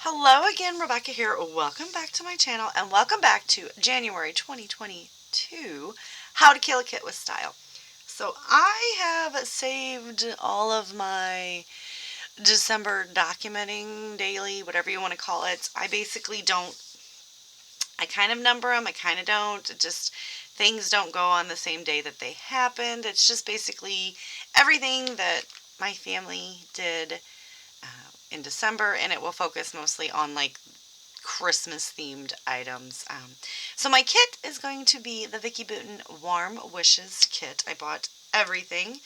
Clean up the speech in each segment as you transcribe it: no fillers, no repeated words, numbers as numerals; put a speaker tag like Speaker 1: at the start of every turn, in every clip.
Speaker 1: Hello again, Rebecca here. Welcome back to my channel and welcome back to January 2022, How to Kill a Kit with Style. So I have saved all of my December documenting daily, whatever you want to call it. I basically don't, I kind of number them, I kind of don't. Things don't go on the same day that they happened. It's just basically everything that my family did in December, and it will focus mostly on like Christmas themed items. So my kit is going to be the Vicki Boutin Warm Wishes kit. I bought everything,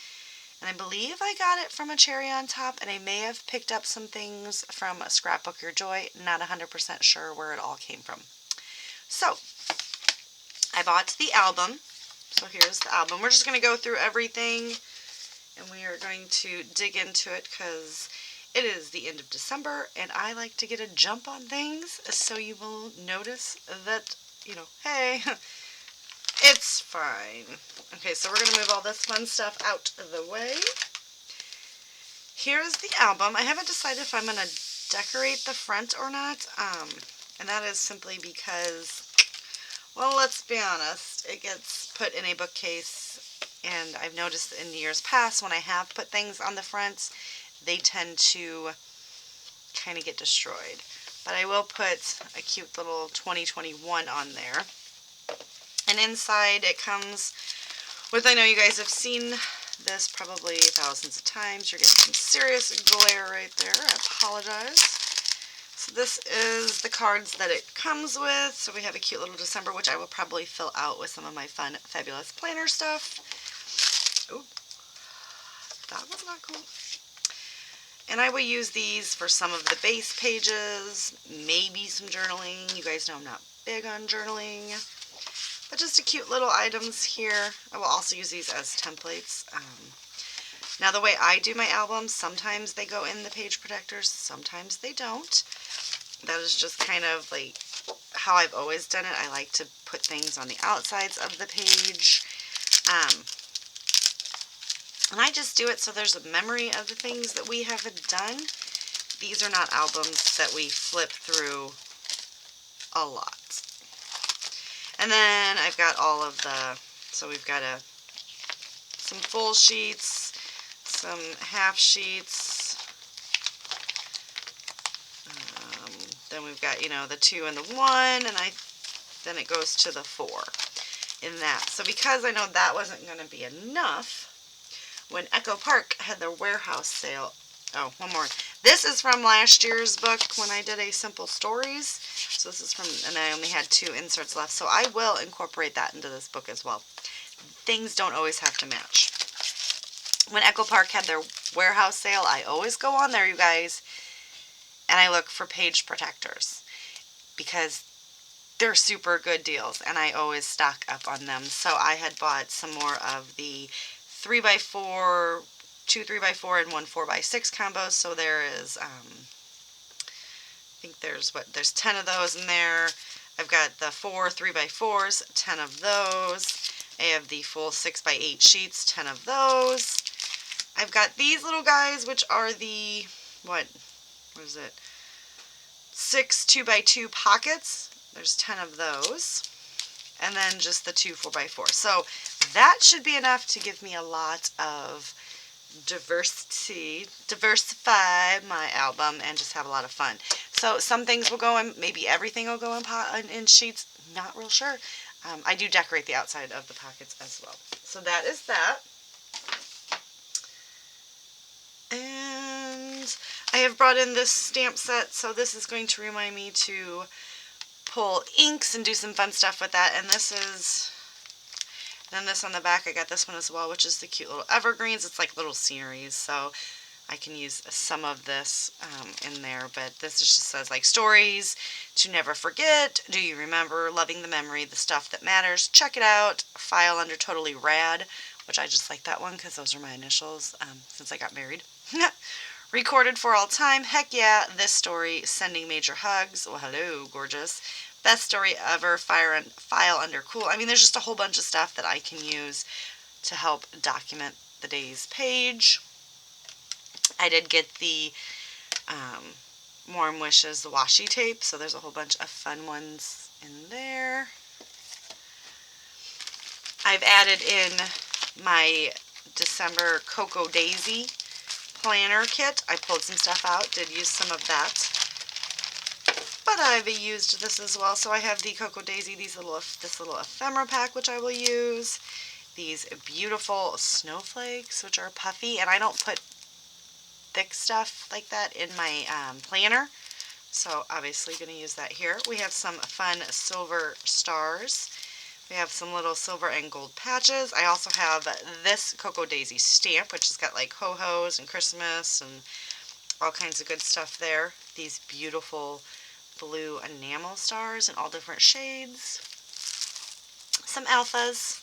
Speaker 1: and I believe I got it from a Cherry on Top, and I may have picked up some things from Scrapbook Your Joy. Not 100% sure where it all came from. So I bought the album. So here's the album. We're just going to go through everything, and we are going to dig into it because it is the end of December, and I like to get a jump on things, so you will notice that, hey, it's fine. Okay, so we're going to move all this fun stuff out of the way. Here's the album. I haven't decided if I'm going to decorate the front or not, and that is simply because, well, let's be honest, it gets put in a bookcase, and I've noticed in years past when I have put things on the front, they tend to kind of get destroyed. But I will put a cute little 2021 on there. And inside it comes with, I know you guys have seen this probably thousands of times. You're getting some serious glare right there. I apologize. So this is the cards that it comes with. So we have a cute little December, which I will probably fill out with some of my fun, fabulous planner stuff. Ooh, that was not cool. And I will use these for some of the base pages, maybe some journaling. You guys know I'm not big on journaling, but just a cute little items here. I will also use these as templates. Now the way I do my albums, sometimes they go in the page protectors, sometimes they don't. That is just kind of like how I've always done it. I like to put things on the outsides of the page. And I just do it so there's a memory of the things that we have done. These are not albums that we flip through a lot. And then I've got all of the, so we've got some full sheets, some half sheets. Then we've got, the 2 and the 1, and then it goes to the 4 in that. So because I know that wasn't going to be enough, when Echo Park had their warehouse sale. Oh, one more. This is from last year's book when I did a Simple Stories. So this is from, and I only had 2 inserts left. So I will incorporate that into this book as well. Things don't always have to match. When Echo Park had their warehouse sale, I always go on there, you guys, and I look for page protectors because they're super good deals, and I always stock up on them. So I had bought some more of the 3x4, 2 3x4 and 1 4x6 combos. So there is, I think there's 10 of those in there. I've got the 4 3x4s, 10 of those. I have the full 6x8 sheets, 10 of those. I've got these little guys, which are the, what is it? 6 2x2 pockets. There's 10 of those. And then just the 2 4x4. So that should be enough to give me a lot of diversify my album, and just have a lot of fun. So some things will go in, maybe everything will go in sheets, not real sure. I do decorate the outside of the pockets as well. So that is that. And I have brought in this stamp set, so this is going to remind me to pull inks and do some fun stuff with that. And this is, then this on the back, I got this one as well, which is the cute little evergreens. It's like little sceneries, so I can use some of this in there. But this just says like stories to never forget. Do you remember? Loving the memory, the stuff that matters. Check it out. File under Totally Rad, which I just like that one because those are my initials since I got married. Recorded for all time. Heck yeah. This story. Sending major hugs. Well, hello, gorgeous. Best story ever. File under cool. I mean, there's just a whole bunch of stuff that I can use to help document the day's page. I did get the Warm Wishes washi tape, so there's a whole bunch of fun ones in there. I've added in my December Coco Daisy planner kit. I pulled some stuff out, did use some of that. But I've used this as well. So I have the Coco Daisy, this little ephemera pack, which I will use. These beautiful snowflakes, which are puffy. And I don't put thick stuff like that in my planner. So obviously going to use that here. We have some fun silver stars. We have some little silver and gold patches. I also have this Coco Daisy stamp, which has got like ho-hos and Christmas and all kinds of good stuff there. These beautiful blue enamel stars in all different shades. Some alphas.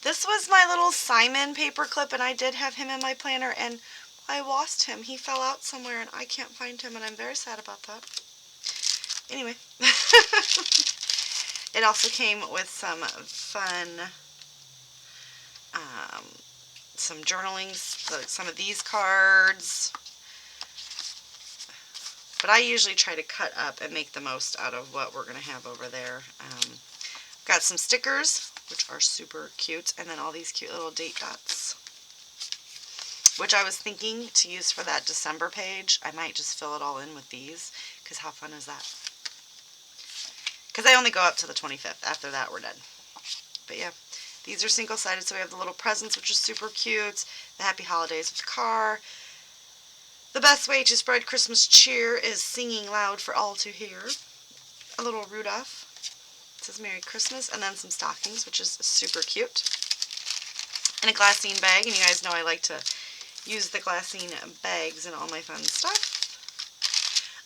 Speaker 1: This was my little Simon paper clip, and I did have him in my planner, and I lost him. He fell out somewhere, and I can't find him, and I'm very sad about that. Anyway. It also came with some fun, some journaling, some of these cards. But I usually try to cut up and make the most out of what we're going to have over there. Got some stickers, which are super cute, and then all these cute little date dots, which I was thinking to use for that December page. I might just fill it all in with these, because how fun is that? Because I only go up to the 25th. After that, we're done. But yeah, these are single-sided, so we have the little presents, which is super cute. The Happy Holidays with the car. The best way to spread Christmas cheer is singing loud for all to hear. A little Rudolph. It says Merry Christmas. And then some stockings, which is super cute. And a glassine bag. And you guys know I like to use the glassine bags and all my fun stuff.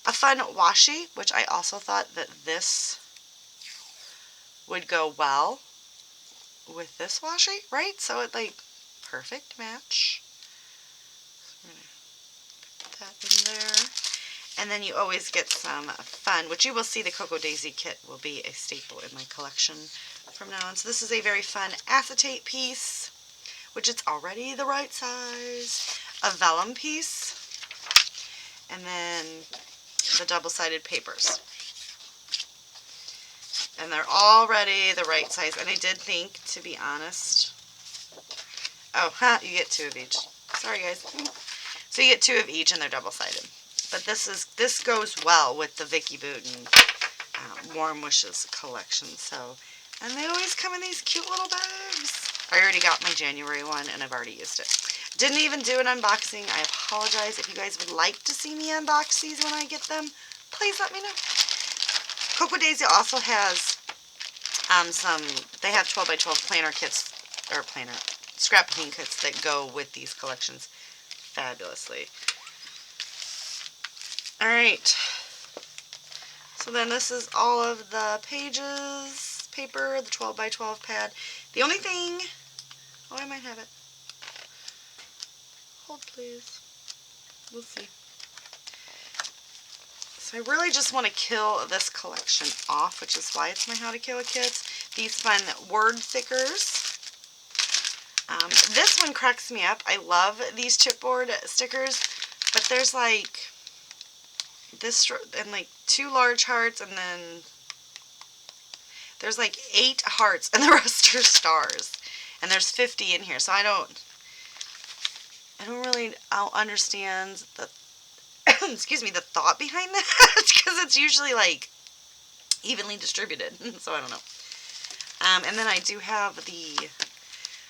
Speaker 1: A fun washi, which I also thought that this would go well with this washi, right? So it like perfect match. So I'm gonna put that in there. And then you always get some fun, which you will see the Coco Daisy kit will be a staple in my collection from now on. So this is a very fun acetate piece, which it's already the right size. A vellum piece. And then the double-sided papers. And they're already the right size. And I did think, to be honest, you get 2 of each. Sorry, guys. So you get 2 of each, and they're double-sided. But this goes well with the Vicky Booten Warm Wishes collection. So, and they always come in these cute little bags. I already got my January one, and I've already used it. Didn't even do an unboxing. I apologize. If you guys would like to see me unbox these when I get them, please let me know. Coco Daisy also has they have 12x12 planner kits, or scrapbooking kits that go with these collections fabulously. Alright, so then this is all of the pages, paper, the 12x12 pad. The only thing, I might have it. Hold please. We'll see. So I really just want to kill this collection off, which is why it's my How to Kill a Kit. These fun word stickers. This one cracks me up. I love these chipboard stickers, but there's like this and like 2 large hearts, and then there's like 8 hearts, and the rest are stars. And there's 50 in here, so I don't really understand the excuse me, the thought behind that, because it's usually like evenly distributed, so I don't know. And then I do have the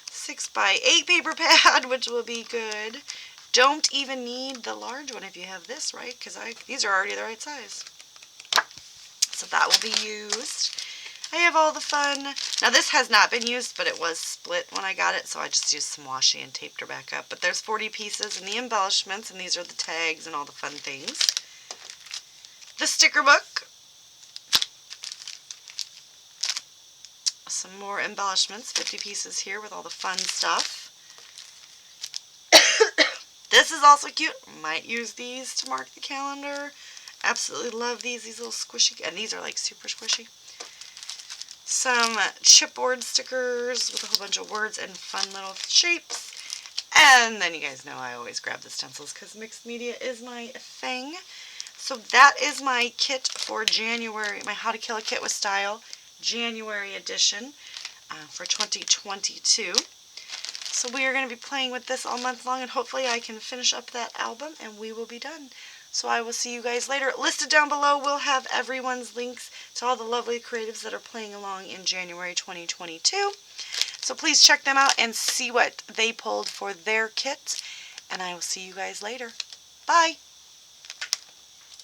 Speaker 1: 6x8 paper pad, which will be good. Don't even need the large one if you have this, right? Because these are already the right size. So that will be used. I have all the fun. Now this has not been used, but it was split when I got it, so I just used some washi and taped her back up. But there's 40 pieces in the embellishments, and these are the tags and all the fun things. The sticker book. Some more embellishments, 50 pieces here with all the fun stuff. This is also cute. Might use these to mark the calendar. Absolutely love these little squishy, and these are like super squishy. Some chipboard stickers with a whole bunch of words and fun little shapes. And then you guys know I always grab the stencils because mixed media is my thing. So that is my kit for January, my How to Kill a Kit with Style January edition for 2022. So we are going to be playing with this all month long, and hopefully I can finish up that album and we will be done. So I will see you guys later. Listed down below, we'll have everyone's links to all the lovely creatives that are playing along in January 2022. So please check them out and see what they pulled for their kit. And I will see you guys later. Bye!